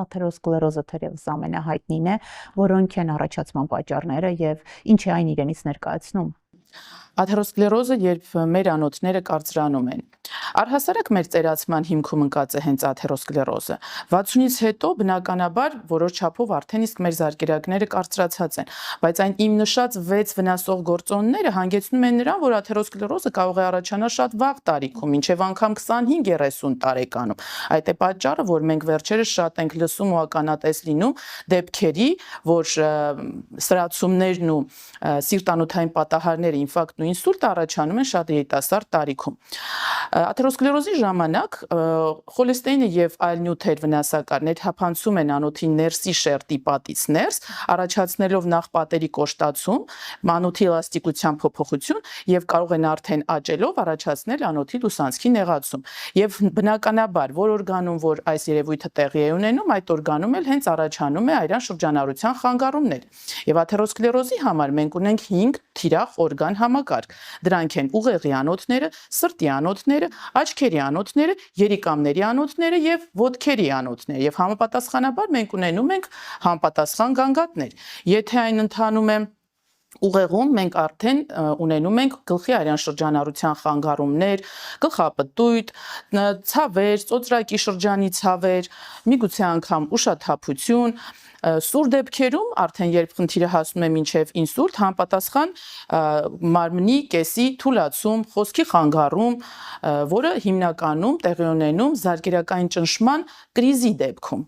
Աթերոսկլերոզը թերևս ամենահայտնին է, որոնք են առաջացման պատճառները եւ ինչ է այն իրենից ներկայացնում։ Աթերոսկլերոզը, երբ մեր անոթները կարծրանում են։ Առհասարակ մեր ծերացման հիմքում ընկած է հենց աթերոսկլերոզը։ 60-ից հետո բնականաբար որոշ չափով արդեն իսկ մեր զարկերակները կարծրացած են, բայց այն իմ նշած 6 վնասող գործոնները հանգեցնում են նրան, որ աթերոսկլերոզը կարող է առաջանալ շատ վաղ տարիքում, մինչև անգամ 25-30 տարեկանում։ Այդ է պատճառը, որ մենք վերջերս շատ ենք լսում ու ականատես լինում դեպքերի, որ սրացումներն ու սիրտանոթային պատահարները, ինֆարկտն ու ինսուլտը առաջանում են շատ երիտասարդ տարիքում։ Աթերոսկլերոզի ժամանակ խոլեստերինը եւ այլ նյութեր վնասակարներ թափանցում են անոթի ներսի շերտի պատից ներս, առաջացնելով նախ պատերի կոշտացում, անոթի էլաստիկության փոփոխություն եւ կարող են արդեն աճելով առաջացնել անոթի լուսանցքի նեղացում։ Եվ բնականաբար, որ օրգանում, որ այս երևույթը տեղի է ունենում, այդ օրգանում էլ հենց առաջանում է այրան շրջանառության խանգարումներ։ Եվ աթերոսկլերոզի համար մենք ունենք 5 թիրախ օրգան համակարգ։ Դրանք են ուղեղի անոթները, սրտի անոթները, աչքերի անոթները, երիկամների անոթները եւ ոտքերի անոթները, եւ համապատասխանաբար մենք ունենում ենք համապատասխան գանգատներ։ Եթե այն ընթանում է ուղեղում, մենք արդեն ունենում ենք գլխի արյան շրջանառության խանգարումներ, գլխապտույտ, ցավեր, ծոծրակի շրջանի ցավեր, միգուցե անգամ ուշաթափություն, սուր դեպքերում արդեն երբ խնդիրը հասնում է մինչև ինսուլտ, համապատասխան մարմնի կեսի թուլացում, խոսքի խանգարում, որը հիմնականում տեղի ունենում զարկերակային ճնշման կրիզի դեպքում։